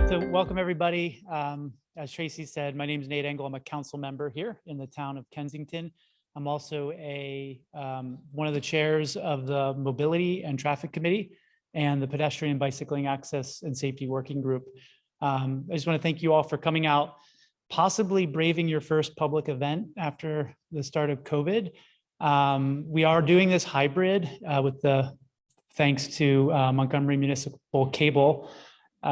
So welcome everybody. As Tracy said, my name is Nate Engel. I'm a council member here in the town of Kensington. I'm also one of the chairs of the Mobility and Traffic Committee and the Pedestrian, Bicycling Access and Safety Working Group. I just want to thank you all for coming out, possibly braving your first public event after the start of COVID. We are doing this hybrid thanks to Montgomery Municipal Cable.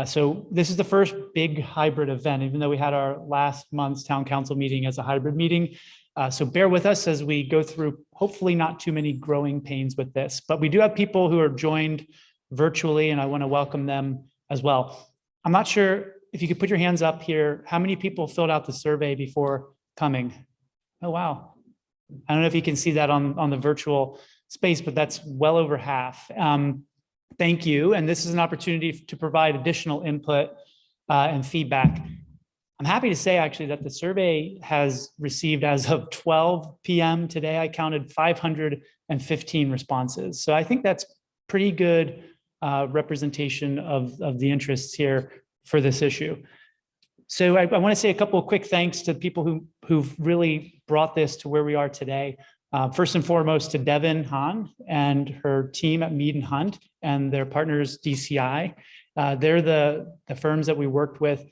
So this is the first big hybrid event, even though we had our last month's town council meeting as a hybrid meeting. So bear with us as we go through, hopefully not too many growing pains with this, but we do have people who are joined virtually and I want to welcome them as well. I'm not sure if you could put your hands up here. How many people filled out the survey before coming? Oh, wow. I don't know if you can see that on the virtual space, but that's well over half. Thank you. And this is an opportunity to provide additional input and feedback. I'm happy to say actually that the survey has received, as of 12 p.m. today, I counted 515 responses. So I think that's pretty good representation of the interests here for this issue. So I want to say a couple of quick thanks to people who've really brought this to where we are today. First and foremost to Devin Hahn and her team at Mead & Hunt and their partners DCI. They're the firms that we worked with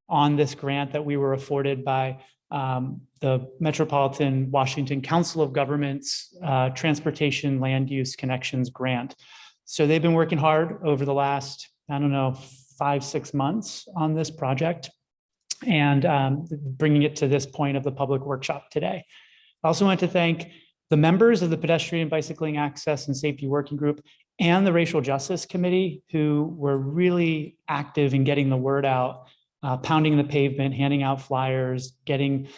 on this grant that we were afforded by the Metropolitan Washington Council of Governments Transportation Land Use Connections Grant. So they've been working hard over the last, 5-6 months on this project and bringing it to this point of the public workshop today. I also want to thank the members of the Pedestrian, Bicycling Access and Safety Working Group and the Racial Justice Committee who were really active in getting the word out, pounding the pavement, handing out flyers, getting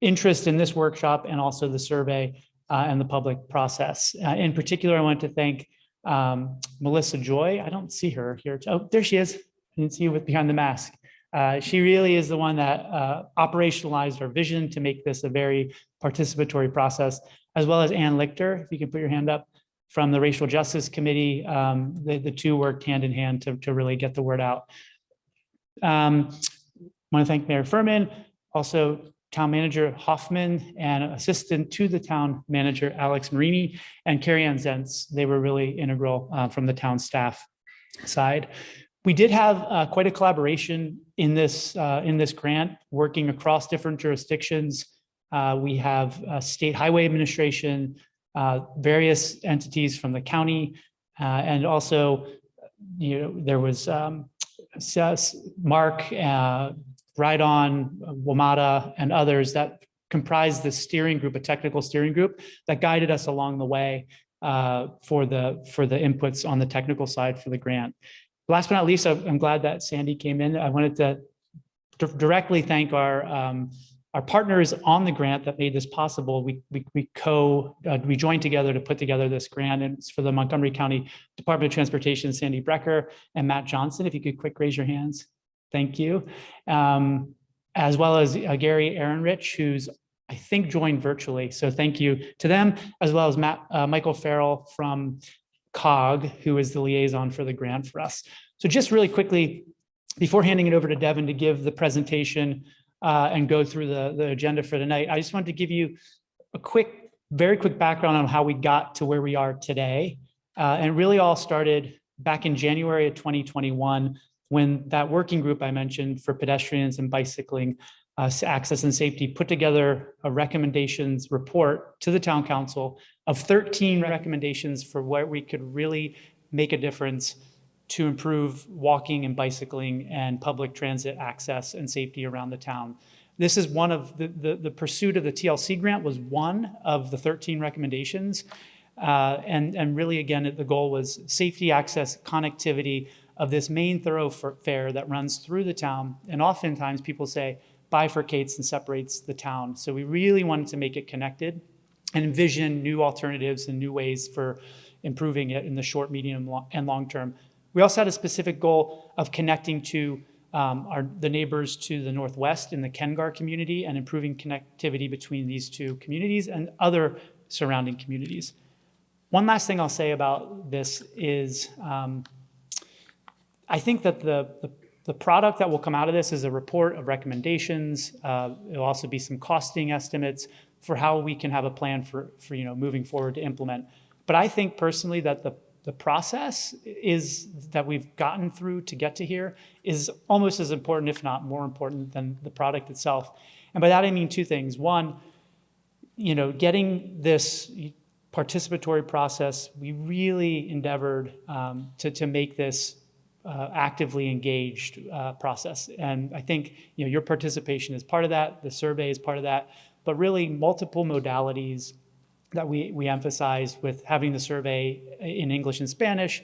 interest in this workshop and also the survey and the public process. In particular, I want to thank Melissa Joy. I don't see her here. Oh, there she is. I didn't see you behind the mask. She really is the one that operationalized our vision to make this a very participatory process, as well as Ann Lichter, if you can put your hand up, from the Racial Justice Committee. The two worked hand in hand to really get the word out. I want to thank Mayor Furman, also Town Manager Hoffman, and Assistant to the Town Manager Alex Marini and Carrie Ann Zentz. They were really integral from the town staff side. We did have quite a collaboration in this grant, working across different jurisdictions. We have State Highway Administration, various entities from the county, and also, there was Mark, Ride On, WMATA, and others that comprised the steering group, a technical steering group that guided us along the way for the inputs on the technical side for the grant. Last but not least, I'm glad that Sandy came in. I wanted to directly thank our partners on the grant that made this possible. We joined together to put together this grant, and it's for the Montgomery County Department of Transportation, Sandy Brecker and Matt Johnson. If you could quick raise your hands. Thank you. As well as Gary Ehrenrich, who's I think joined virtually. So thank you to them, as well as Michael Farrell from COG, who is the liaison for the grant for us. So just really quickly, before handing it over to Devin to give the presentation and go through the agenda for tonight, I just wanted to give you a very quick background on how we got to where we are today. And really all started back in January of 2021, when that working group I mentioned for pedestrians and bicycling access and safety put together a recommendations report to the town council of 13 recommendations for where we could really make a difference to improve walking and bicycling and public transit access and safety around the town. This is one of the pursuit of the TLC grant was one of the 13 recommendations. And really, again, the goal was safety, access, connectivity of this main thoroughfare that runs through the town. And oftentimes people say bifurcates and separates the town. So we really wanted to make it connected and envision new alternatives and new ways for improving it in the short, medium, and long term. We also had a specific goal of connecting to the neighbors to the northwest in the Kengar community and improving connectivity between these two communities and other surrounding communities. One last thing I'll say about this is I think that the The product that will come out of this is a report of recommendations. It'll also be some costing estimates for how we can have a plan for moving forward to implement. But I think personally that the process is that we've gotten through to get to here is almost as important, if not more important, than the product itself. And by that I mean two things. One, getting this participatory process, we really endeavored to make this actively engaged process. And I think your participation is part of that, the survey is part of that, but really multiple modalities that we emphasized with having the survey in English and Spanish,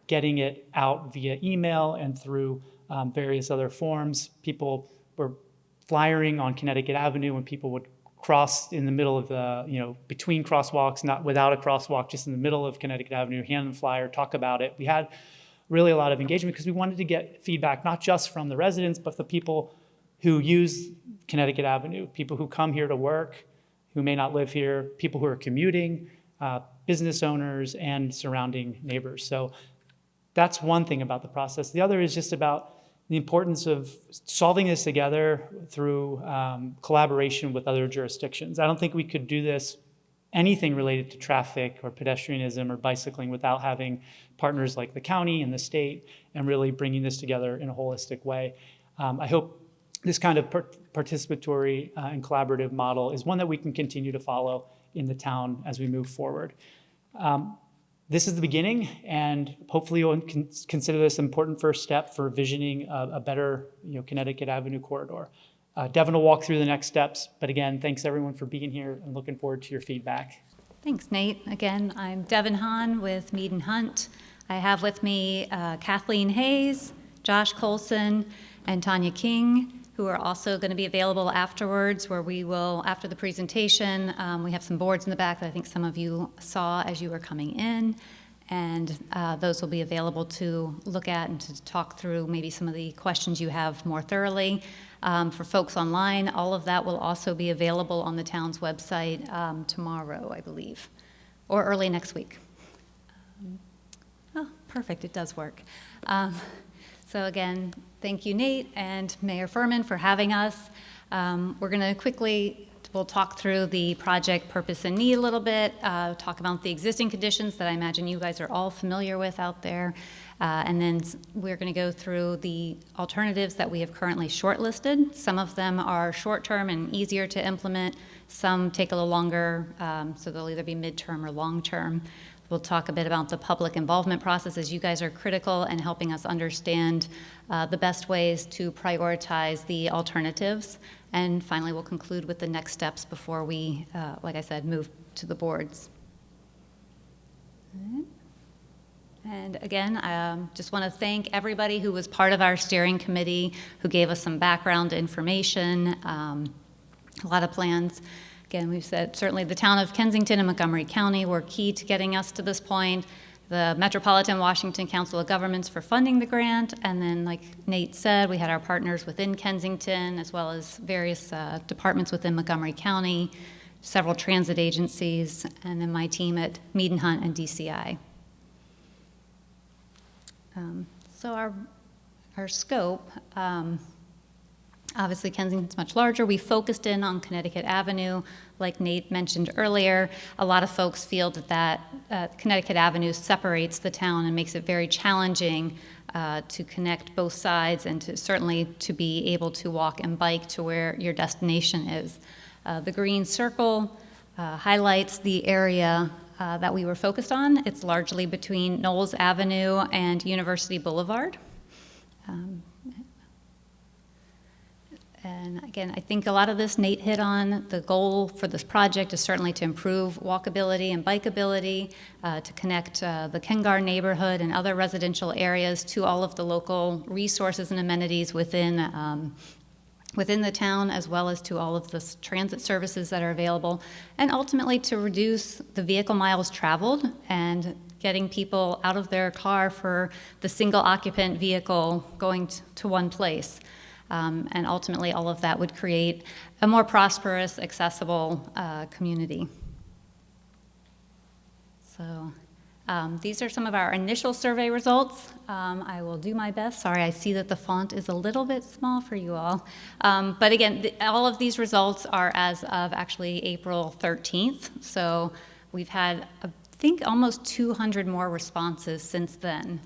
getting it out via email and through various other forms. People were flyering on Connecticut Avenue when people would cross in the middle of the, between crosswalks, not without a crosswalk, just in the middle of Connecticut Avenue, hand the flyer, talk about it. We had really a lot of engagement because we wanted to get feedback, not just from the residents, but the people who use Connecticut Avenue, people who come here to work, who may not live here, people who are commuting, business owners, and surrounding neighbors. So that's one thing about the process. The other is just about the importance of solving this together through collaboration with other jurisdictions. I don't think we could do this, anything related to traffic or pedestrianism or bicycling, without having partners like the county and the state and really bringing this together in a holistic way. I hope this kind of participatory and collaborative model is one that we can continue to follow in the town as we move forward. This is the beginning, and hopefully you'll consider this an important first step for visioning a better Connecticut Avenue corridor. Devin will walk through the next steps, but again, thanks everyone for being here and looking forward to your feedback. Thanks, Nate. Again, I'm Devin Hahn with Mead & Hunt. I have with me Kathleen Hayes, Josh Colson, and Tanya King, who are also going to be available afterwards, where we will, after the presentation, we have some boards in the back that I think some of you saw as you were coming in, and those will be available to look at and to talk through maybe some of the questions you have more thoroughly. For folks online, all of that will also be available on the town's website tomorrow, I believe, or early next week. Oh, perfect, it does work. So again, thank you, Nate and Mayor Furman, for having us. We're going to we'll talk through the project purpose and need a little bit, talk about the existing conditions that I imagine you guys are all familiar with out there, and then we're going to go through the alternatives that we have currently shortlisted. Some of them are short-term and easier to implement. Some take a little longer, so they'll either be midterm or long-term. We'll talk a bit about the public involvement process, as you guys are critical in helping us understand the best ways to prioritize the alternatives. And finally, we'll conclude with the next steps before we, like I said, move to the boards. And again, I just want to thank everybody who was part of our steering committee, who gave us some background information, a lot of plans. Again, we've said certainly the town of Kensington and Montgomery County were key to getting us to this point. The Metropolitan Washington Council of Governments for funding the grant, and then like Nate said, we had our partners within Kensington, as well as various departments within Montgomery County, several transit agencies, and then my team at Mead & Hunt and DCI. So our scope, obviously Kensington's much larger. We focused in on Connecticut Avenue. Like Nate mentioned earlier, a lot of folks feel that Connecticut Avenue separates the town and makes it very challenging to connect both sides, and certainly to be able to walk and bike to where your destination is. The green circle highlights the area that we were focused on. It's largely between Knowles Avenue and University Boulevard. And again, I think a lot of this Nate hit on. The goal for this project is certainly to improve walkability and bikeability, to connect the Kengar neighborhood and other residential areas to all of the local resources and amenities within the town, as well as to all of the transit services that are available, and ultimately to reduce the vehicle miles traveled and getting people out of their car for the single occupant vehicle going to one place. And ultimately, all of that would create a more prosperous, accessible community. So These are some of our initial survey results. I will do my best. Sorry, I see that the font is a little bit small for you all. But again, all of these results are as of actually April 13th. So we've had, I think, almost 200 more responses since then.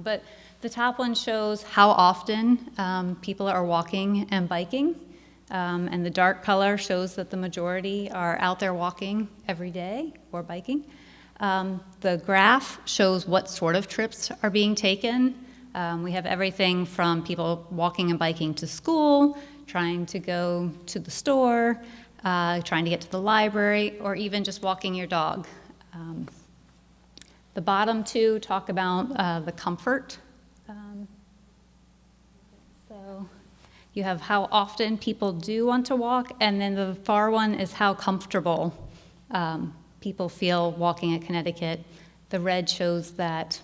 But the top one shows how often people are walking and biking. And the dark color shows that the majority are out there walking every day or biking. The graph shows what sort of trips are being taken. We have everything from people walking and biking to school, trying to go to the store, trying to get to the library, or even just walking your dog. The bottom two talk about the comfort. So you have how often people do want to walk, and then the far one is how comfortable people feel walking at Connecticut. The red shows that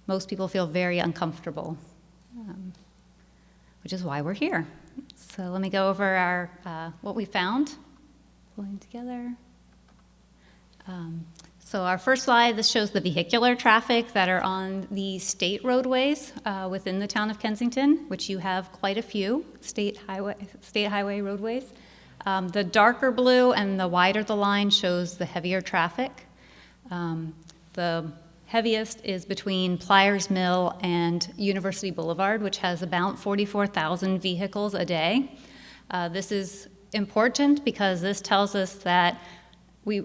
most people feel very uncomfortable, which is why we're here. So let me go over our what we found. Pulling together. So our first slide, this shows the vehicular traffic that are on the state roadways within the town of Kensington, which you have quite a few state highway roadways. The darker blue and the wider the line shows the heavier traffic. The heaviest is between Pliers Mill and University Boulevard, which has about 44,000 vehicles a day. This is important because this tells us that we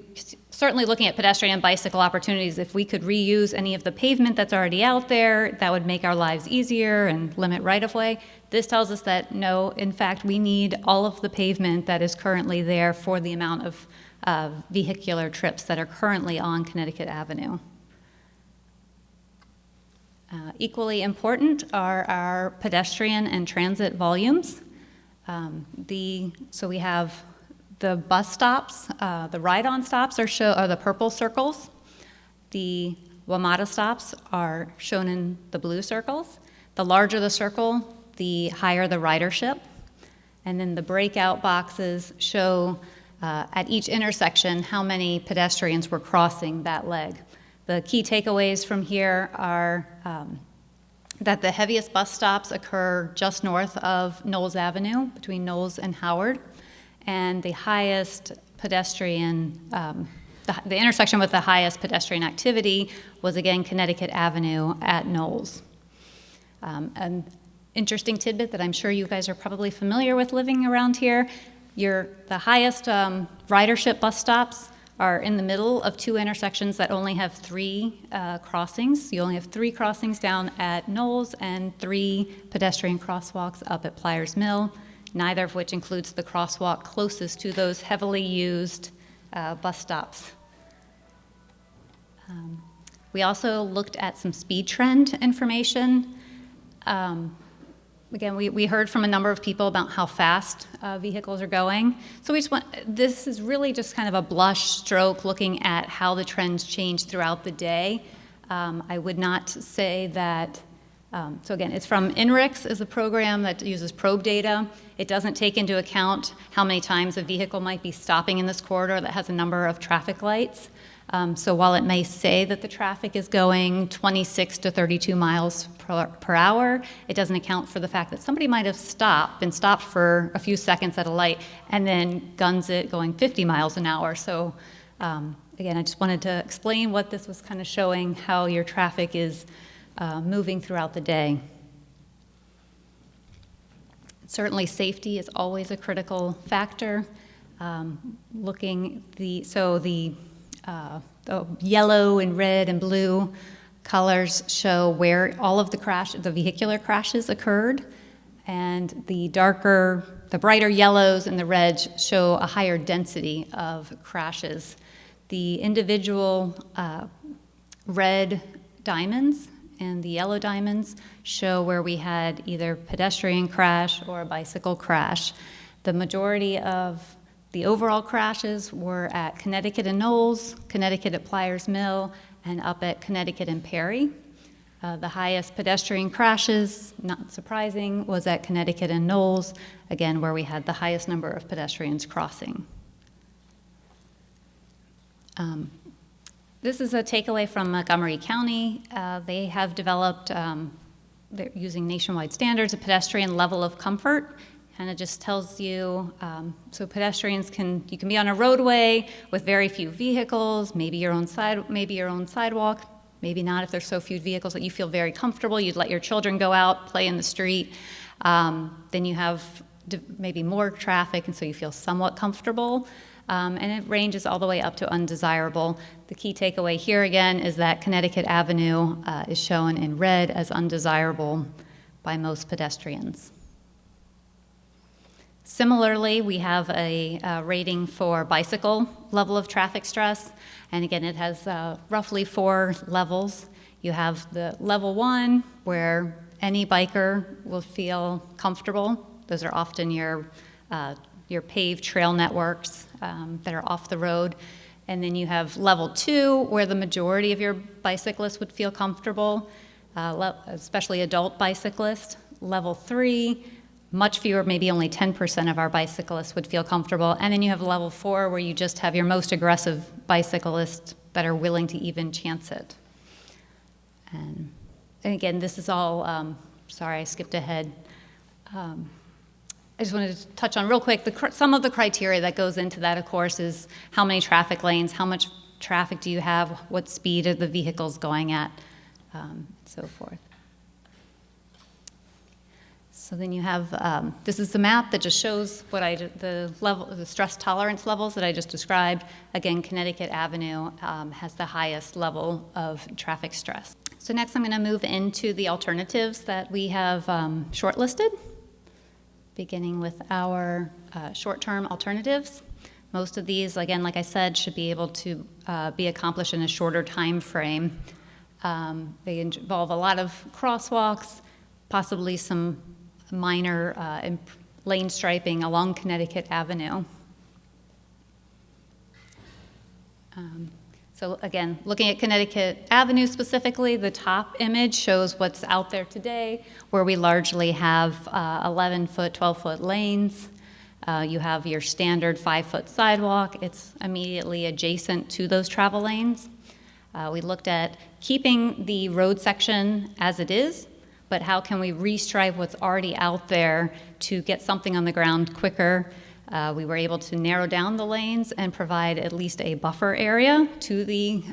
certainly looking at pedestrian and bicycle opportunities. If we could reuse any of the pavement that's already out there, that would make our lives easier and limit right-of-way. This tells us that no, in fact, we need all of the pavement that is currently there for the amount of vehicular trips that are currently on Connecticut Avenue. Equally important are our pedestrian and transit volumes. So we have the bus stops, the ride-on stops are the purple circles. The WMATA stops are shown in the blue circles. The larger the circle, the higher the ridership. And then the breakout boxes show at each intersection how many pedestrians were crossing that leg. The key takeaways from here are that the heaviest bus stops occur just north of Knowles Avenue, between Knowles and Howard. And the highest pedestrian, the intersection with the highest pedestrian activity was again Connecticut Avenue at Knowles. An interesting tidbit that I'm sure you guys are probably familiar with living around here, the highest ridership bus stops are in the middle of two intersections that only have 3 crossings. You only have 3 crossings down at Knowles and 3 pedestrian crosswalks up at Pliers Mill, neither of which includes the crosswalk closest to those heavily used bus stops. We also looked at some speed trend information. Again, we heard from a number of people about how fast vehicles are going. So this is really just kind of a blush stroke looking at how the trends change throughout the day. I would not say that, so again, it's from INRIX, is a program that uses probe data. It doesn't take into account how many times a vehicle might be stopping in this corridor that has a number of traffic lights. So while it may say that the traffic is going 26 to 32 miles per hour, it doesn't account for the fact that somebody might have been stopped for a few seconds at a light and then guns it going 50 miles an hour. So again, I just wanted to explain what this was kind of showing, how your traffic is moving throughout the day. Certainly safety is always a critical factor. The yellow and red and blue colors show where all of the vehicular crashes occurred, and the brighter yellows and the reds show a higher density of crashes. The individual red diamonds and the yellow diamonds show where we had either pedestrian crash or a bicycle crash. The majority of the overall crashes were at Connecticut and Knowles, Connecticut at Pliers Mill, and up at Connecticut and Perry. The highest pedestrian crashes, not surprising, was at Connecticut and Knowles, again, where we had the highest number of pedestrians crossing. This is a takeaway from Montgomery County. They have developed, they're using nationwide standards, a pedestrian level of comfort. And it just tells you, so pedestrians you can be on a roadway with very few vehicles, maybe your own sidewalk, maybe not if there's so few vehicles that you feel very comfortable. You'd let your children go out, play in the street. Then you have maybe more traffic, and so you feel somewhat comfortable. And it ranges all the way up to undesirable. The key takeaway here again is that Connecticut Avenue is shown in red as undesirable by most pedestrians. Similarly, we have a rating for bicycle level of traffic stress. And again, it has roughly 4 levels. You have the level 1, where any biker will feel comfortable. Those are often your paved trail networks that are off the road. And then you have level 2, where the majority of your bicyclists would feel comfortable, especially adult bicyclists. Level 3, much fewer, maybe only 10% of our bicyclists would feel comfortable. And then you have level 4, where you just have your most aggressive bicyclists that are willing to even chance it. And again, this is all, sorry, I skipped ahead. I just wanted to touch on real quick, some of the criteria that goes into that, of course, is how many traffic lanes, how much traffic do you have, what speed are the vehicles going at, and so forth. So then you have, this is the map that just shows what the stress tolerance levels that I just described. Again, Connecticut Avenue has the highest level of traffic stress. So next I'm gonna move into the alternatives that we have shortlisted, beginning with our short-term alternatives. Most of these, again, like I said, should be able to be accomplished in a shorter time frame. They involve a lot of crosswalks, possibly some minor lane striping along Connecticut Avenue. So again, looking at Connecticut Avenue specifically, the top image shows what's out there today, where we largely have 11-foot, 12-foot lanes. You have your standard 5-foot sidewalk. It's immediately adjacent to those travel lanes. We looked at keeping the road section as it is, but how can we restripe what's already out there to get something on the ground quicker? We were able to narrow down the lanes and provide at least a buffer area to the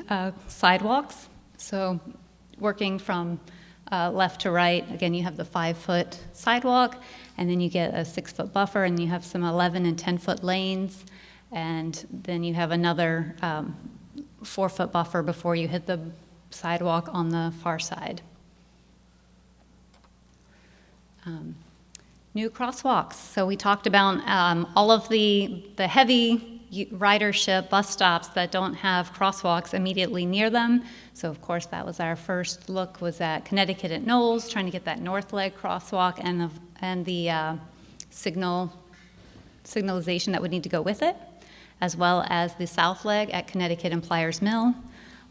sidewalks. So working from left to right, again, you have the 5-foot sidewalk, and then you get a 6-foot buffer, and you have some 11 and 10-foot lanes, and then you have another 4-foot buffer before you hit the sidewalk on the far side. New crosswalks. So we talked about all of the heavy ridership bus stops that don't have crosswalks immediately near them. So of course that was our first look, was at Connecticut at Knowles, trying to get that north leg crosswalk and the signalization that would need to go with it, as well as the south leg at Connecticut and Pliers Mill.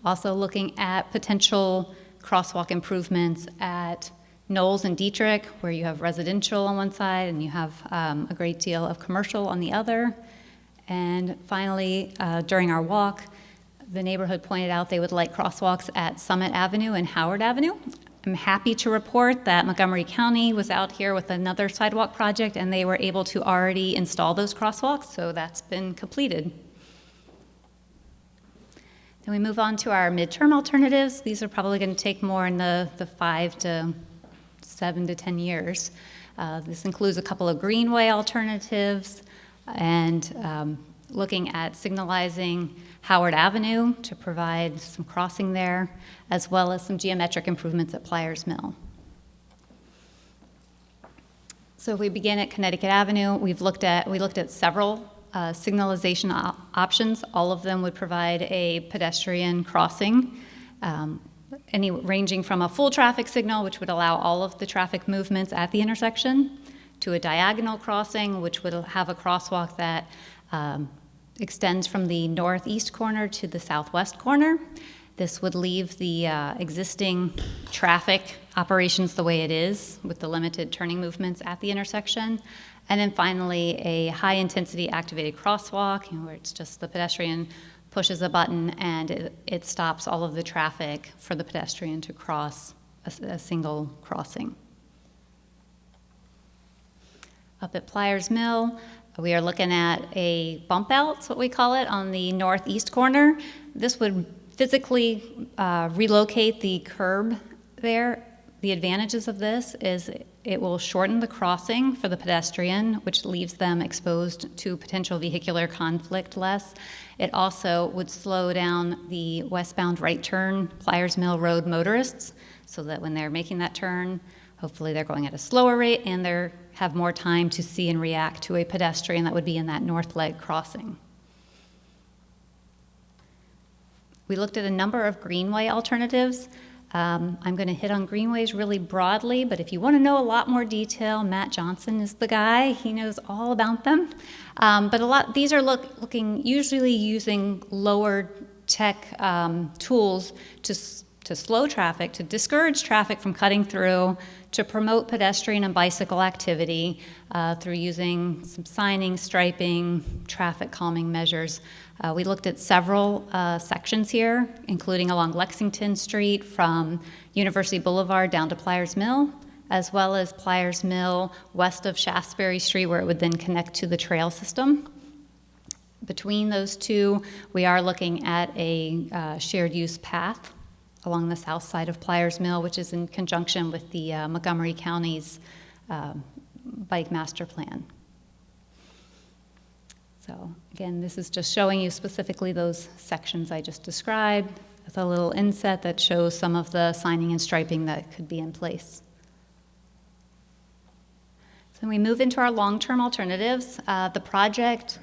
Also looking at potential crosswalk improvements at Knowles and Dietrich, where you have residential on one side and you have a great deal of commercial on the other. And finally, during our walk, the neighborhood pointed out they would like crosswalks at Summit Avenue and Howard Avenue. I'm happy to report that Montgomery County was out here with another sidewalk project, and they were able to already install those crosswalks, so that's been completed. Then we move on to our midterm alternatives. These are probably going to take more in the 5 to 7 to 10 years. This includes a couple of Greenway alternatives and looking at signalizing Howard Avenue to provide some crossing there, as well as some geometric improvements at Pliers Mill. So if we begin at Connecticut Avenue, we looked at several signalization options. All of them would provide a pedestrian crossing, ranging from a full traffic signal, which would allow all of the traffic movements at the intersection, to a diagonal crossing, which would have a crosswalk that extends from the northeast corner to the southwest corner. This would leave the existing traffic operations the way it is, with the limited turning movements at the intersection. And then finally, a high-intensity activated crosswalk, where it's just the pedestrian pushes a button and it stops all of the traffic for the pedestrian to cross a single crossing. Up at Pliers Mill, we are looking at a bump out, that's what we call it, on the northeast corner. This would physically relocate the curb there. The advantages of this is it will shorten the crossing for the pedestrian, which leaves them exposed to potential vehicular conflict less. It also would slow down the westbound right turn Pliers Mill Road motorists, so that when they're making that turn, hopefully they're going at a slower rate and they have more time to see and react to a pedestrian that would be in that north leg crossing. We looked at a number of Greenway alternatives. I'm going to hit on greenways really broadly, but if you want to know a lot more detail, Matt Johnson is the guy. He knows all about them. But these are looking usually using lower tech tools to slow traffic, to discourage traffic from cutting through, to promote pedestrian and bicycle activity through using some signing, striping, traffic calming measures. We looked at several sections here, including along Lexington Street from University Boulevard down to Pliers Mill, as well as Pliers Mill west of Shaftesbury Street, where it would then connect to the trail system. Between those two, we are looking at a shared use path along the south side of Pliers Mill, which is in conjunction with the Montgomery County's bike master plan. So again, this is just showing you specifically those sections I just described with a little inset that shows some of the signing and striping that could be in place. So we move into our long-term alternatives. The project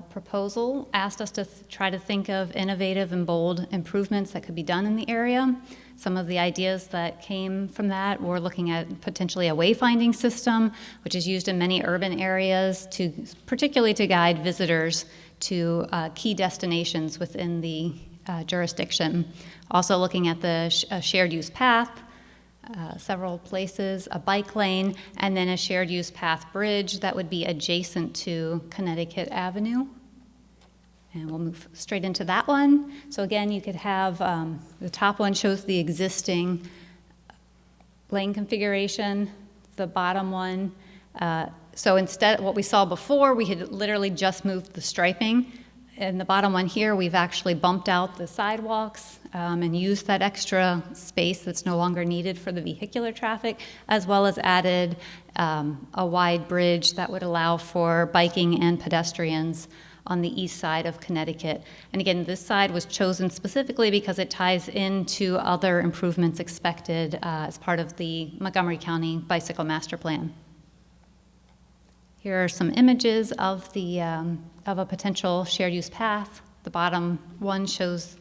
proposal asked us to try to think of innovative and bold improvements that could be done in the area. Some of the ideas that came from that were looking at potentially a wayfinding system, which is used in many urban areas, particularly to guide visitors to key destinations within the jurisdiction. Also looking at the shared use path, several places, a bike lane, and then a shared use path bridge that would be adjacent to Connecticut Avenue. And we'll move straight into that one. So again, you could have, the top one shows the existing lane configuration, the bottom one. So instead, what we saw before, we had literally just moved the striping. In the bottom one here, we've actually bumped out the sidewalks and used that extra space that's no longer needed for the vehicular traffic, as well as added a wide bridge that would allow for biking and pedestrians on the east side of Connecticut. And again, this side was chosen specifically because it ties into other improvements expected as part of the Montgomery County Bicycle Master Plan. Here are some images of a potential shared use path. The bottom one shows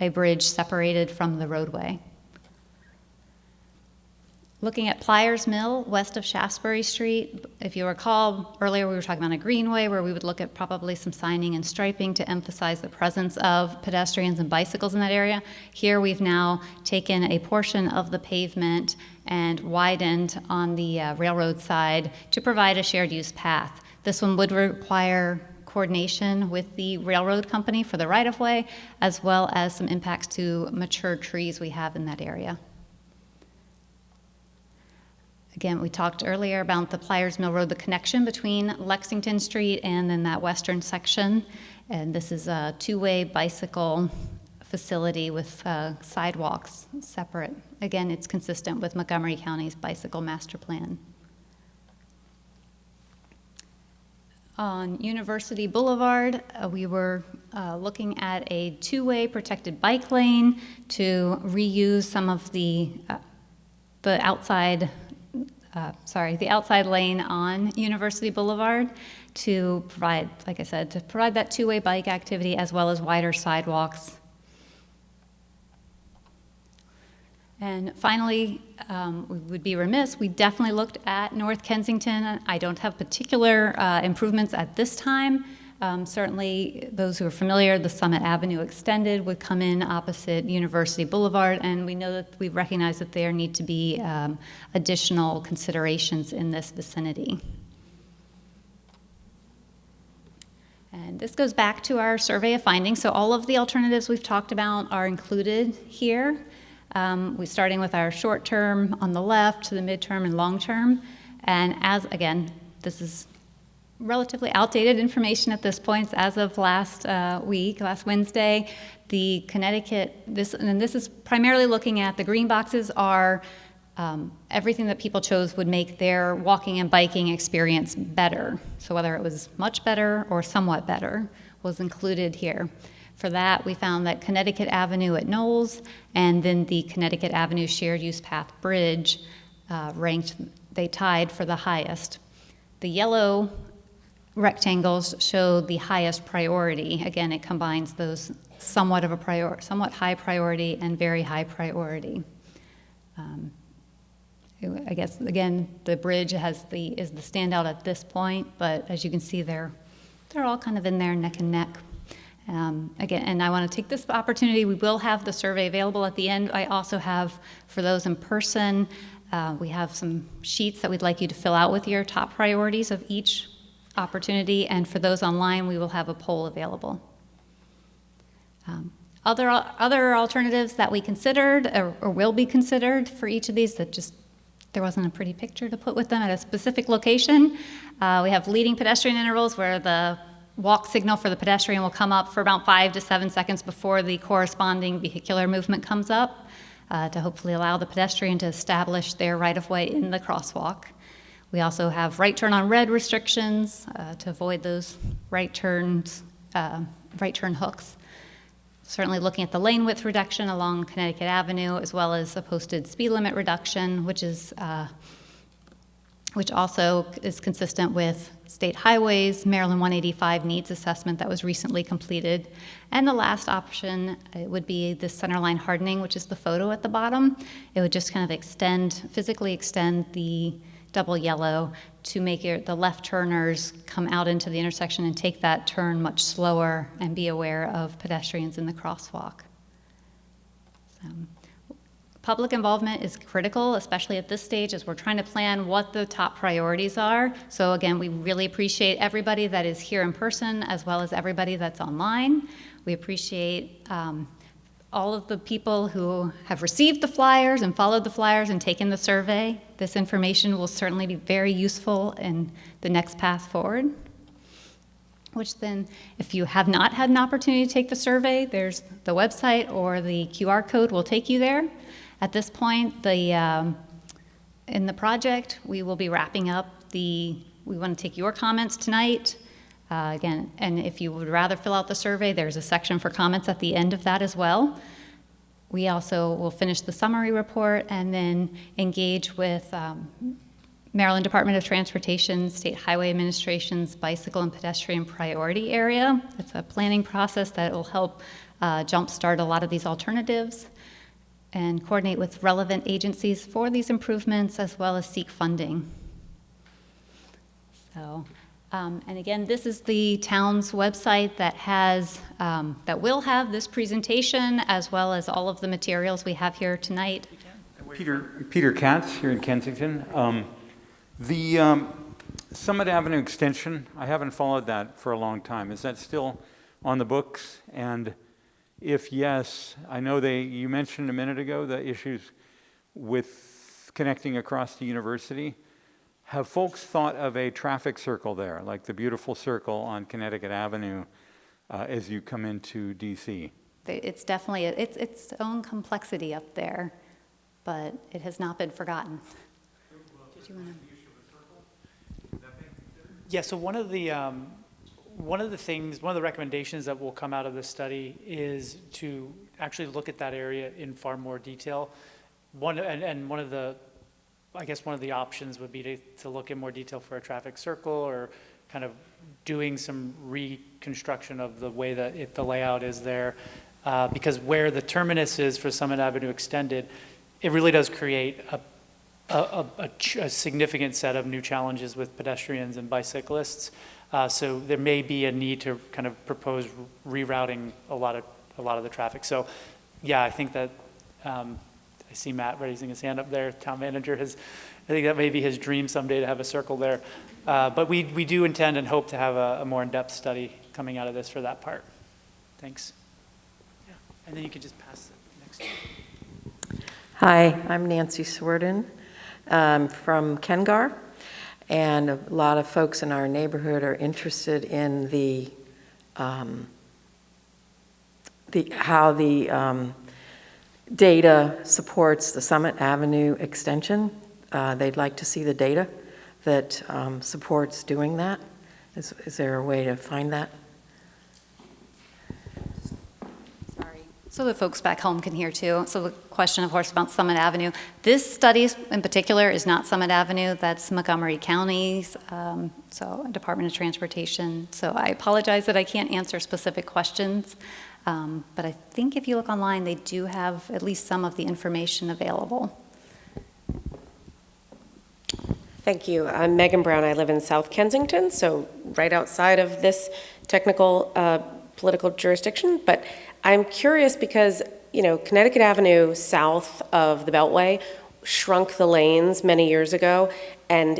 a bridge separated from the roadway. Looking at Pliers Mill, west of Shaftesbury Street, if you recall, earlier we were talking about a greenway where we would look at probably some signing and striping to emphasize the presence of pedestrians and bicycles in that area. Here we've now taken a portion of the pavement and widened on the railroad side to provide a shared use path. This one would require coordination with the railroad company for the right-of-way, as well as some impacts to mature trees we have in that area. Again, we talked earlier about the Pliers Mill Road, the connection between Lexington Street and then that western section. And this is a two-way bicycle facility with sidewalks separate. Again, it's consistent with Montgomery County's bicycle master plan. On University Boulevard, we were looking at a two-way protected bike lane to reuse some of the outside lane on University Boulevard to provide, like I said, to provide that two-way bike activity as well as wider sidewalks. And finally, we would be remiss, we definitely looked at North Kensington. I don't have particular improvements at this time. Certainly, those who are familiar, the Summit Avenue Extended would come in opposite University Boulevard, and we know that we recognize that there need to be additional considerations in this vicinity. And And this goes back to our survey of findings. So all of the alternatives we've talked about are included here. We're starting with our short term on the left to the midterm and long term. And again, this is relatively outdated information at this point. As of last Wednesday, the Connecticut, this is primarily looking at the green boxes are everything that people chose would make their walking and biking experience better. So whether it was much better or somewhat better was included here. For that, we found that Connecticut Avenue at Knowles and then the Connecticut Avenue Shared Use Path Bridge they tied for the highest. The yellow rectangles show the highest priority. Again, it combines those somewhat high priority and very high priority. I guess, again, the bridge is the standout at this point, but as you can see, they're all kind of in there neck and neck. Again, and I want to take this opportunity, we will have the survey available at the end. I also have, for those in person, we have some sheets that we'd like you to fill out with your top priorities of each opportunity, and for those online, we will have a poll available. Other alternatives that we considered or will be considered for each of these that just there wasn't a pretty picture to put with them at a specific location. We have leading pedestrian intervals where the walk signal for the pedestrian will come up for about 5 to 7 seconds before the corresponding vehicular movement comes up to hopefully allow the pedestrian to establish their right-of-way in the crosswalk. We also have right turn on red restrictions to avoid those right turn hooks. Certainly looking at the lane width reduction along Connecticut Avenue, as well as a posted speed limit reduction, which also is consistent with state highways, Maryland 185 needs assessment that was recently completed. And the last option would be the centerline hardening, which is the photo at the bottom. It would just kind of physically extend the double yellow to make the left turners come out into the intersection and take that turn much slower and be aware of pedestrians in the crosswalk. Public involvement is critical, especially at this stage as we're trying to plan what the top priorities are. So again, we really appreciate everybody that is here in person as well as everybody that's online. We appreciate all of the people who have received the flyers and followed the flyers and taken the survey. This information will certainly be very useful in the next path forward. Which then, if you have not had an opportunity to take the survey, there's the website or the QR code will take you there. At this point, in the project, we will be wrapping up we want to take your comments tonight. Again, and if you would rather fill out the survey, there's a section for comments at the end of that as well. We also will finish the summary report and then engage with Maryland Department of Transportation, State Highway Administration's bicycle and pedestrian priority area. It's a planning process that will help jumpstart a lot of these alternatives and coordinate with relevant agencies for these improvements as well as seek funding. So. And again, this is the town's website that will have this presentation as well as all of the materials we have here tonight. Peter Katz here in Kensington. The Summit Avenue extension, I haven't followed that for a long time. Is that still on the books? And if yes, I know you mentioned a minute ago the issues with connecting across the university. Have folks thought of a traffic circle there, like the beautiful circle on Connecticut Avenue as you come into DC? It's definitely its own complexity up there, but it has not been forgotten. Did you want to? Yeah. So one of the recommendations that will come out of this study is to actually look at that area in far more detail. One of the options would be to look in more detail for a traffic circle or kind of doing some reconstruction of the way that the layout is there. Because where the terminus is for Summit Avenue Extended, it really does create a significant set of new challenges with pedestrians and bicyclists. So there may be a need to kind of propose rerouting a lot of the traffic. So yeah, I think that I see Matt raising his hand up there. Town manager I think that may be his dream someday to have a circle there. But we do intend and hope to have a more in-depth study coming out of this for that part. Thanks. Yeah, and then you could just pass it next. Hi, I'm Nancy Swerdon from Kengar, and a lot of folks in our neighborhood are interested in how the data supports the Summit Avenue extension. They'd like to see the data that supports doing that. Is there a way to find that? So the folks back home can hear too. So the question, of course, about Summit Avenue. This study in particular is not Summit Avenue, that's Montgomery County's, so Department of Transportation. So I apologize that I can't answer specific questions, but I think if you look online, they do have at least some of the information available. Thank you. I'm Megan Brown. I live in South Kensington, so right outside of this technical political jurisdiction, but I'm curious because, you know, Connecticut Avenue south of the Beltway shrunk the lanes many years ago, and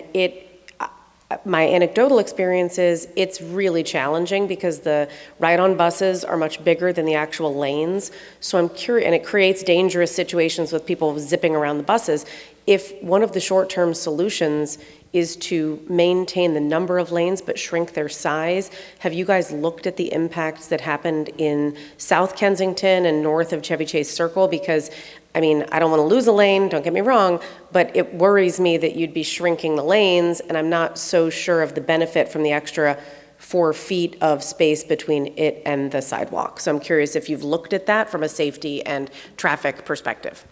my anecdotal experience is it's really challenging because the ride-on buses are much bigger than the actual lanes. So I'm curious, and it creates dangerous situations with people zipping around the buses. If one of the short-term solutions is to maintain the number of lanes but shrink their size, have you guys looked at the impacts that happened in South Kensington and north of Chevy Chase Circle? Because, I mean, I don't want to lose a lane, don't get me wrong, but it worries me that you'd be shrinking the lanes, and I'm not so sure of the benefit from the extra 4 feet of space between it and the sidewalk. So I'm curious if you've looked at that from a safety and traffic perspective.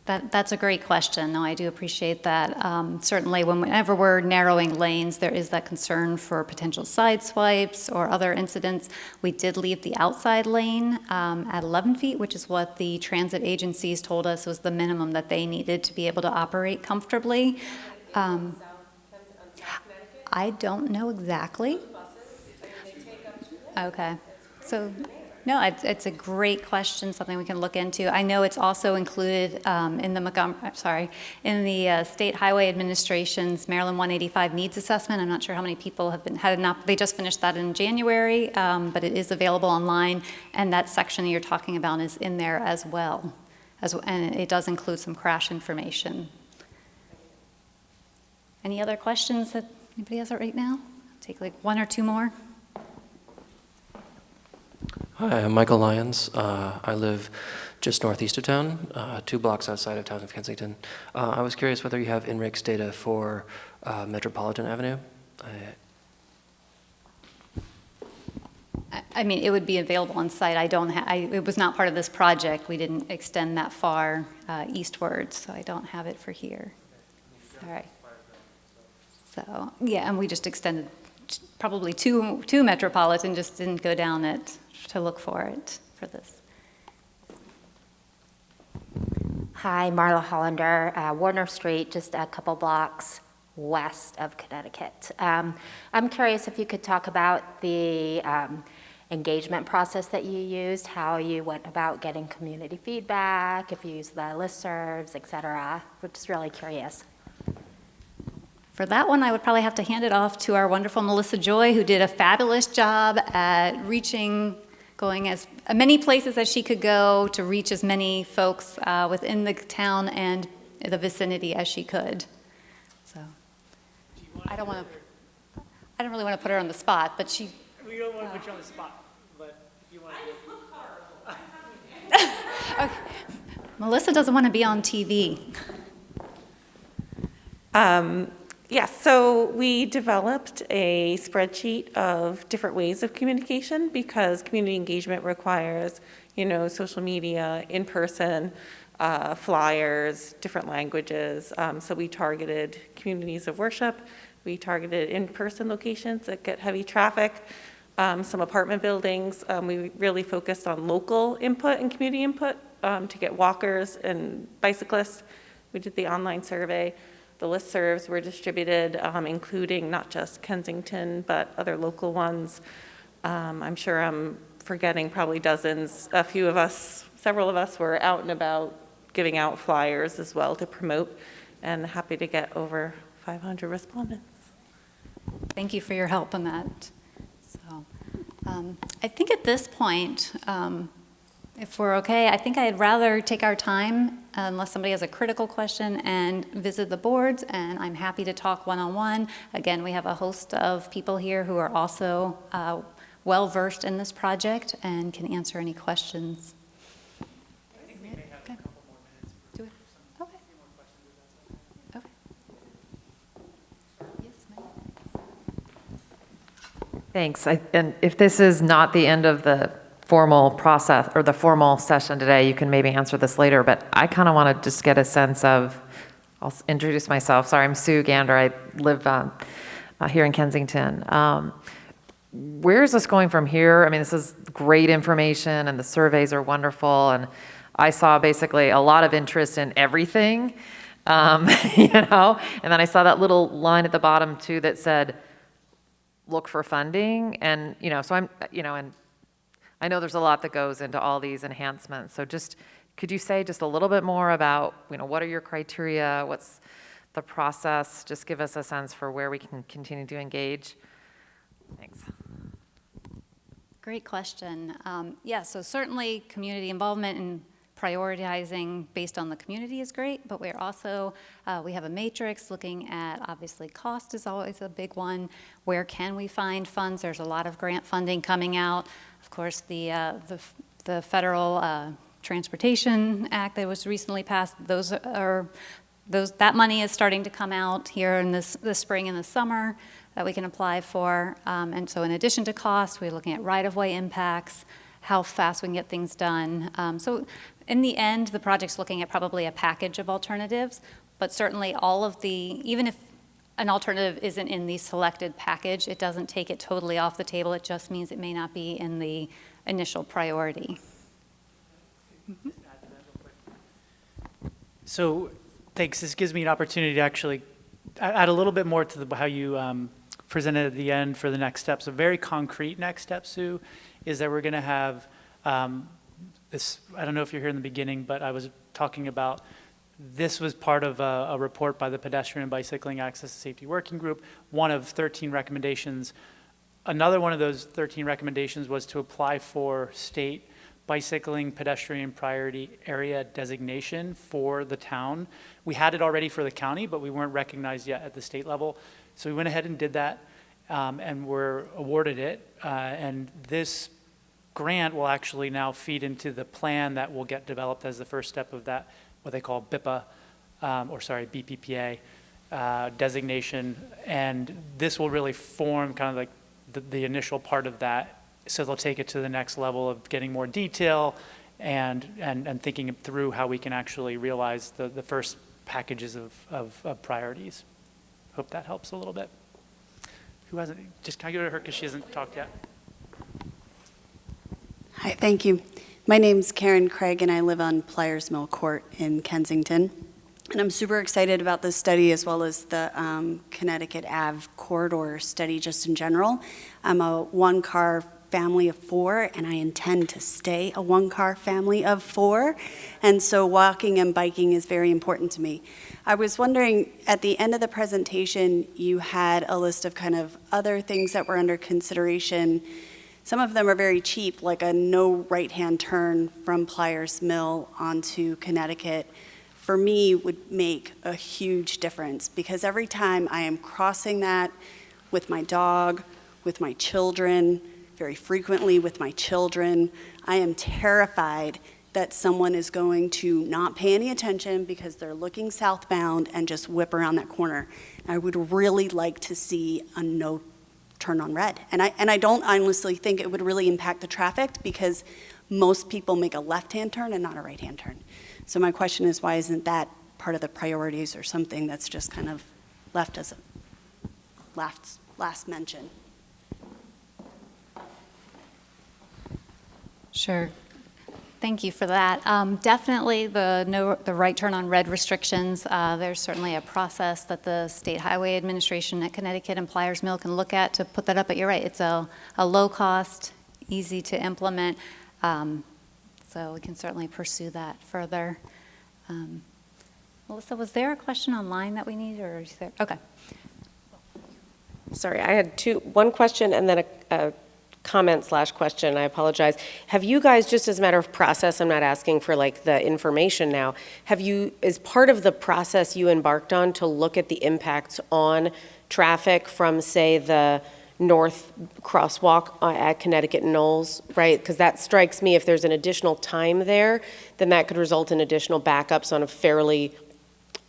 That's a great question. No, I do appreciate that. Certainly, whenever we're narrowing lanes, there is that concern for potential side swipes or other incidents. We did leave the outside lane at 11 feet, which is what the transit agencies told us was the minimum that they needed to be able to operate comfortably. I don't know exactly. Okay. So. No, it's a great question, something we can look into. I know it's also included in the State Highway Administration's Maryland 185 needs assessment. I'm not sure how many people have they just finished that in January, but it is available online, and that section you're talking about is in there as well. And it does include some crash information. Any other questions that anybody has right now? Take like 1 or 2 more. Hi, I'm Michael Lyons. I live just northeast of town, 2 blocks outside of town of Kensington. I was curious whether you have INRIX data for Metropolitan Avenue. I mean, it would be available on site. It was not part of this project. We didn't extend that far eastward, so I don't have it for here. Sorry. So, yeah, and we just extended probably two Metropolitan, just didn't go down it to look for it for this. Hi, Marla Hollander, Warner Street, just a couple blocks west of Connecticut. I'm curious if you could talk about the engagement process that you used, how you went about getting community feedback, if you used the listservs, et cetera. We're just really curious. For that one, I would probably have to hand it off to our wonderful Melissa Joy, who did a fabulous job at going as many places as she could go to reach as many folks within the town and the vicinity as she could. So I don't really want to put her on the spot, but she. We don't want to put you on the spot, but if you want to. Okay. Melissa doesn't want to be on TV. Yes, so we developed a spreadsheet of different ways of communication because community engagement requires, social media, in-person, flyers, different languages. So we targeted communities of worship. We targeted in-person locations that get heavy traffic, some apartment buildings. We really focused on local input and community input to get walkers and bicyclists. We did the online survey. The listservs were distributed, including not just Kensington, but other local ones. I'm sure I'm forgetting probably dozens. Several of us were out and about giving out flyers as well to promote, and happy to get over 500 respondents. Thank you for your help on that. So. I think at this point, if we're okay, I think I'd rather take our time, unless somebody has a critical question, and visit the boards, and I'm happy to talk one-on-one. Again, we have a host of people here who are also well-versed in this project and can answer any questions. I think we may have a couple more minutes. Do we? Okay. Okay. Yes, ma'am. Thanks. And if this is not the end of the formal process or the formal session today, you can maybe answer this later, but I kind of want to just get a sense of, I'll introduce myself. Sorry, I'm Sue Gander. I live here in Kensington. Where is this going from here? I mean, this is great information and the surveys are wonderful. And I saw basically a lot of interest in everything, and then I saw that little line at the bottom too that said, look for funding. And, so I'm, and I know there's a lot that goes into all these enhancements. So just, could you say just a little bit more about, what are your criteria? What's the process? Just give us a sense for where we can continue to engage. Thanks. Great question. So certainly community involvement and prioritizing based on the community is great, but we're also, we have a matrix looking at, obviously, cost is always a big one. Where can we find funds? There's a lot of grant funding coming out. Of course, the Federal Transportation Act that was recently passed, that money is starting to come out here in this spring and the summer that we can apply for. And so in addition to cost, we're looking at right-of-way impacts, how fast we can get things done. So in the end, the project's looking at probably a package of alternatives, but certainly all of even if an alternative isn't in the selected package, it doesn't take it totally off the table. It just means it may not be in the initial priority. Mm-hmm. So thanks. This gives me an opportunity to actually add a little bit more to how you presented at the end for the next steps. A very concrete next step, Sue, is that we're going to have this. I don't know if you're here in the beginning, but I was talking about this was part of a report by the Pedestrian and Bicycling Access and Safety Working Group, one of 13 recommendations. Another one of those 13 recommendations was to apply for state bicycling pedestrian priority area designation for the town. We had it already for the county, but we weren't recognized yet at the state level. So we went ahead and did that, and were awarded it. And this grant will actually now feed into the plan that will get developed as the first step of that, what they call BPPA designation. And this will really form kind of like the initial part of that. So they'll take it to the next level of getting more detail and thinking through how we can actually realize the first packages of priorities. Hope that helps a little bit. Who hasn't, just can I go to her because she hasn't talked yet? Hi, thank you. My name's Karen Craig and I live on Pliers Mill Court in Kensington. And I'm super excited about this study as well as the Connecticut Ave corridor study just in general. I'm a one-car family of 4 and I intend to stay a one-car family of 4. And so walking and biking is very important to me. I was wondering, at the end of the presentation, you had a list of kind of other things that were under consideration. Some of them are very cheap, like a no right-hand turn from Pliers Mill onto Connecticut. For me, would make a huge difference because every time I am crossing that with my dog, with my children, very frequently with my children, I am terrified that someone is going to not pay any attention because they're looking southbound and just whip around that corner. I would really like to see a no turn on red. And I don't honestly think it would really impact the traffic because most people make a left-hand turn and not a right-hand turn. So my question is, why isn't that part of the priorities or something that's just kind of left as a last mention? Sure. Thank you for that. Definitely the right turn on red restrictions. There's certainly a process that the State Highway Administration at Connecticut and Pliers Mill can look at to put that up. But you're right, it's a low cost, easy to implement. So we can certainly pursue that further. Melissa, was there a question online that we need, or is there? Okay. Sorry, I had one question and then a comment/question, I apologize. Have you guys, just as a matter of process, I'm not asking for like the information now, have you, as part of the process you embarked on to look at the impacts on traffic from, say, the north crosswalk at Connecticut Knolls, right? Because that strikes me, if there's an additional time there, then that could result in additional backups on a fairly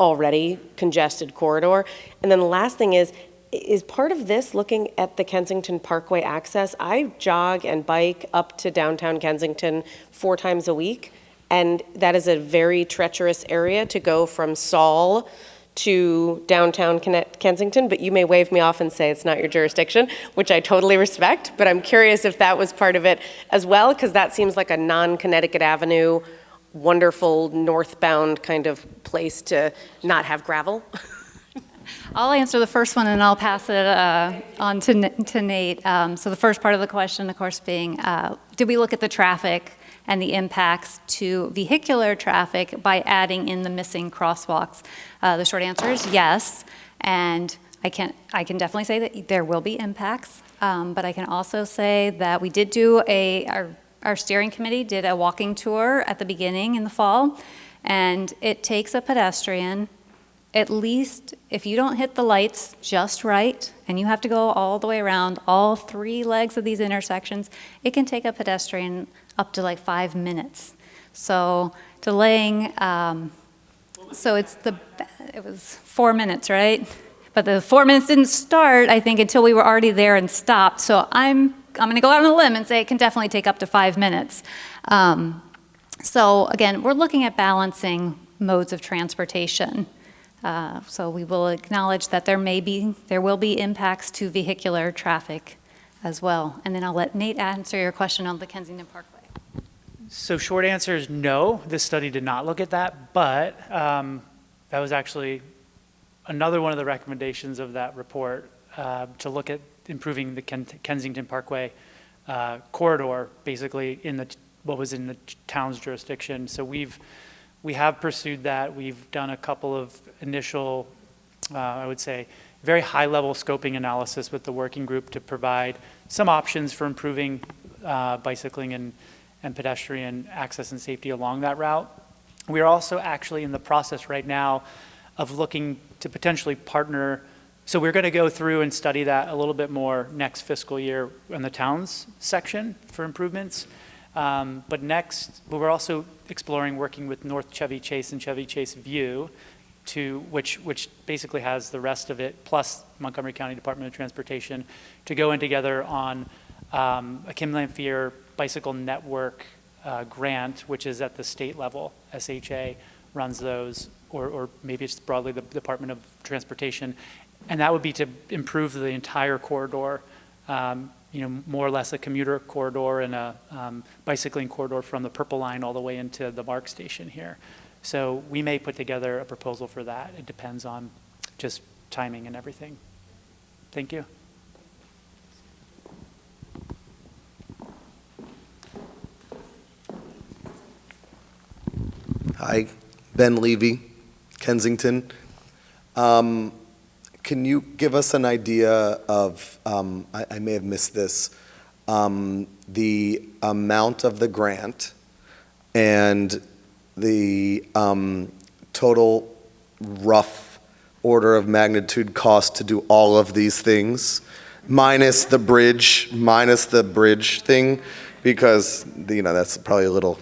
already congested corridor. And then the last thing is part of this looking at the Kensington Parkway access? I jog and bike up to downtown Kensington 4 times a week, and that is a very treacherous area to go from Saul to downtown Kensington, but you may wave me off and say it's not your jurisdiction, which I totally respect, but I'm curious if that was part of it as well, because that seems like a non-Connecticut Avenue, wonderful northbound kind of place to not have gravel. I'll answer the first one and I'll pass it on to Nate. So the first part of the question, of course, being, did we look at the traffic and the impacts to vehicular traffic by adding in the missing crosswalks? The short answer is yes, and I can definitely say that there will be impacts, but I can also say that we did do our steering committee did a walking tour at the beginning in the fall, and it takes a pedestrian, at least if you don't hit the lights just right, and you have to go all the way around all 3 legs of these intersections, it can take a pedestrian up to like 5 minutes. So delaying, so it was 4 minutes, right? But the 4 minutes didn't start, I think, until we were already there and stopped. So I'm going to go out on a limb and say it can definitely take up to 5 minutes. So again, we're looking at balancing modes of transportation. So we will acknowledge that there will be impacts to vehicular traffic as well. And then I'll let Nate answer your question on the Kensington Parkway. So short answer is no, this study did not look at that, but that was actually another one of the recommendations of that report, to look at improving the Kensington Parkway corridor, basically in what was in the town's jurisdiction. So we have pursued that. We've done a couple of initial, I would say, very high-level scoping analysis with the working group to provide some options for improving bicycling and pedestrian access and safety along that route. We are also actually in the process right now of looking to potentially partner. So we're going to go through and study that a little bit more next fiscal year in the towns section for improvements. But we're also exploring working with North Chevy Chase and Chevy Chase View, which basically has the rest of it, plus Montgomery County Department of Transportation, to go in together on a Kim Lamphere Bicycle Network grant, which is at the state level. SHA runs those, or maybe it's broadly the Department of Transportation, and that would be to improve the entire corridor. More or less a commuter corridor and a bicycling corridor from the Purple Line all the way into the MARC station here. So we may put together a proposal for that. It depends on just timing and everything. Thank you. Hi, Ben Levy, Kensington. Can you give us an idea of, I may have missed this, the amount of the grant and the total rough order of magnitude cost to do all of these things, minus the bridge thing, because that's probably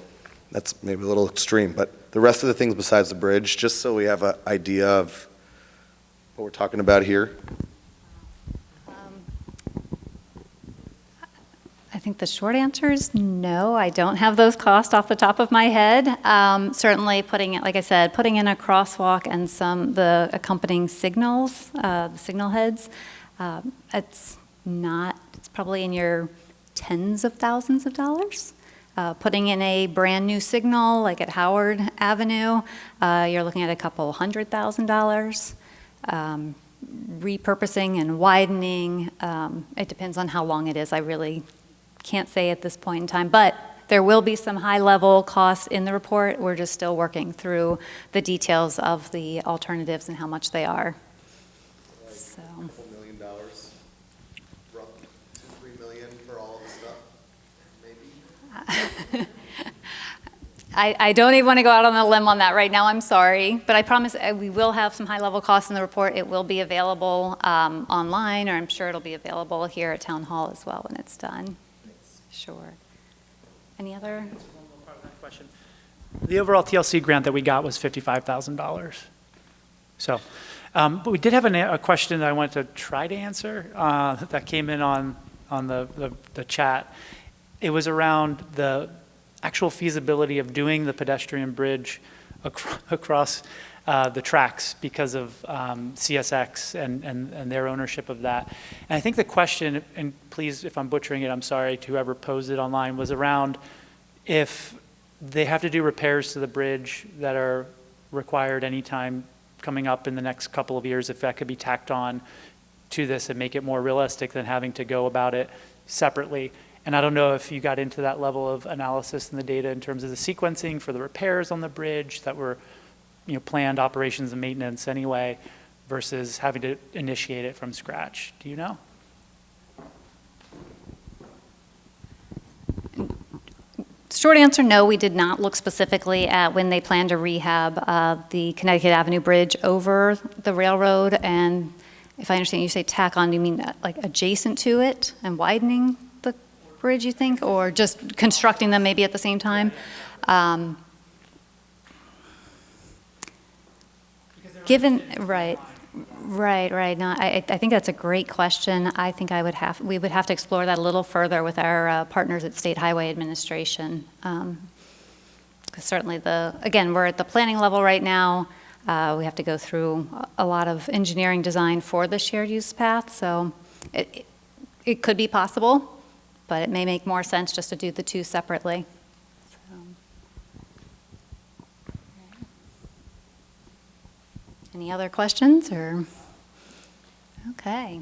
that's maybe a little extreme, but the rest of the things besides the bridge, just so we have an idea of what we're talking about here? I think the short answer is no. I don't have those costs off the top of my head. Certainly putting in a crosswalk and the accompanying signals, the signal heads, it's probably in your tens of thousands of dollars. Putting in a brand new signal like at Howard Avenue, you're looking at a couple $100,000. Repurposing and widening, it depends on how long it is. I really can't say at this point in time, but there will be some high-level costs in the report. We're just still working through the details of the alternatives and how much they are. So. $2 million, roughly. 3 million for all of the stuff, maybe? I don't even want to go out on a limb on that right now, I'm sorry. But I promise we will have some high-level costs in the report. It will be available online, or I'm sure it'll be available here at Town Hall as well when it's done. Sure. Any other? One more part of that question. The overall TLC grant that we got was $55,000. So, but we did have a question that I wanted to try to answer that came in on the chat. It was around the actual feasibility of doing the pedestrian bridge across the tracks because of CSX and their ownership of that. And I think the question, and please, if I'm butchering it, I'm sorry to whoever posed it online, was around if they have to do repairs to the bridge that are required anytime coming up in the next couple of years, if that could be tacked on to this and make it more realistic than having to go about it separately. And I don't know if you got into that level of analysis in the data in terms of the sequencing for the repairs on the bridge that were, you know, planned operations and maintenance anyway, versus having to initiate it from scratch. Do you know? Short answer, no, we did not look specifically at when they plan to rehab the Connecticut Avenue Bridge over the railroad. And if I understand you say tack on, do you mean like adjacent to it and widening the bridge, you think, or just constructing them maybe at the same time? Given, right. No, I think that's a great question. I think we would have to explore that a little further with our partners at State Highway Administration. 'Cause certainly again, we're at the planning level right now. We have to go through a lot of engineering design for the shared use path. So it could be possible, but it may make more sense just to do the two separately. Any other questions or? Okay.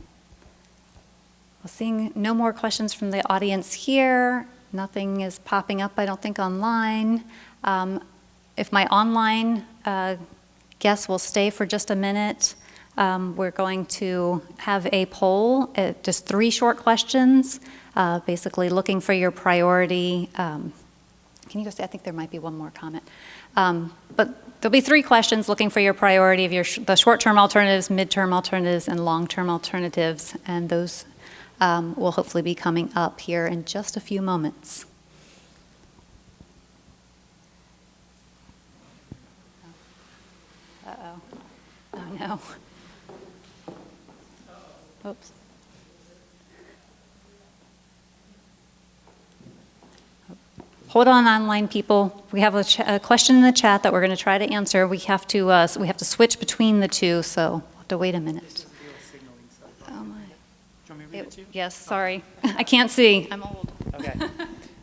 Well, seeing no more questions from the audience here, nothing is popping up, I don't think, online. If my online guests will stay for just a minute, we're going to have a poll, just 3 short questions, basically looking for your priority. Can you go say, I think there might be one more comment. But there'll be 3 questions looking for your priority of the short-term alternatives, midterm alternatives, and long-term alternatives. And those will hopefully be coming up here in just a few moments. Uh-oh. Oh, no. Oops. Hold on, online people. We have a question in the chat that we're going to try to answer. We have to switch between the two, so we'll have to wait a minute. Oh my. Do you want me to read it to you? Yes, sorry. I can't see. I'm old. Okay.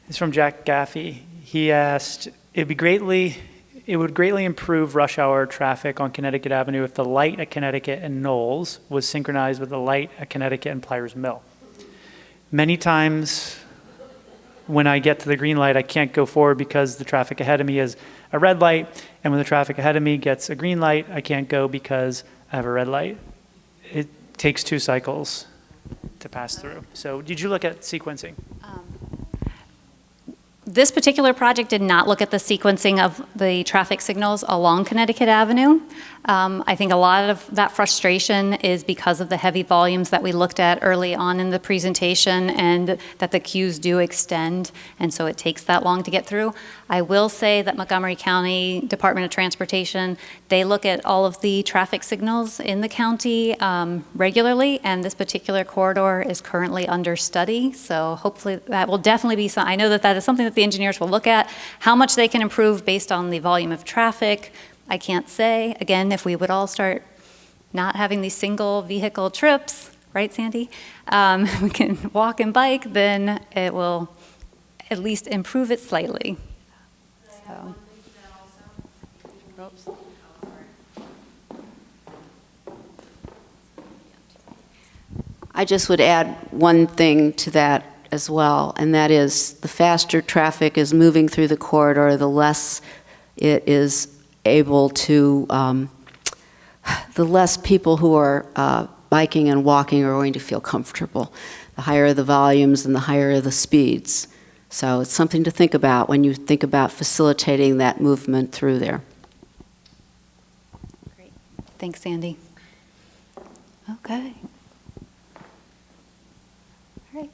It's from Jack Gaffey. He asked, it would greatly improve rush hour traffic on Connecticut Avenue if the light at Connecticut and Knowles was synchronized with the light at Connecticut and Pliers Mill. Many times when I get to the green light, I can't go forward because the traffic ahead of me is a red light. And when the traffic ahead of me gets a green light, I can't go because I have a red light. It takes 2 cycles to pass through. So did you look at sequencing? This particular project did not look at the sequencing of the traffic signals along Connecticut Avenue. I think a lot of that frustration is because of the heavy volumes that we looked at early on in the presentation and that the queues do extend, and so it takes that long to get through. I will say that Montgomery County Department of Transportation, they look at all of the traffic signals in the county regularly, and this particular corridor is currently under study, so hopefully that will definitely be I know that is something that the engineers will look at. How much they can improve based on the volume of traffic, I can't say. Again, if we would all start not having these single vehicle trips, right, Sandy? We can walk and bike, then it will at least improve it slightly. So. Oops. I just would add one thing to that as well, and that is the faster traffic is moving through the corridor, the less it is able to, the less people who are biking and walking are going to feel comfortable. The higher the volumes and the higher the speeds. So it's something to think about when you think about facilitating that movement through there. Great. Thanks, Sandy. Okay. All right.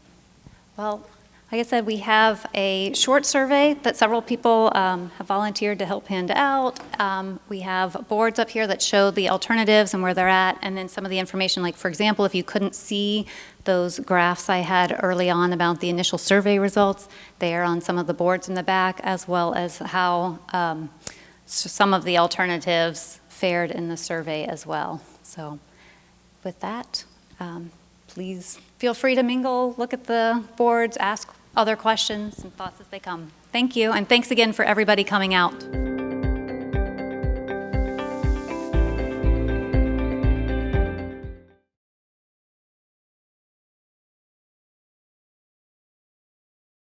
Well, like I said, we have a short survey that several people have volunteered to help hand out. We have boards up here that show the alternatives and where they're at, and then some of the information, like for example, if you couldn't see those graphs I had early on about the initial survey results, they are on some of the boards in the back, as well as how some of the alternatives fared in the survey as well. So with that, please feel free to mingle, look at the boards, ask other questions and thoughts as they come. Thank you, and thanks again for everybody coming out.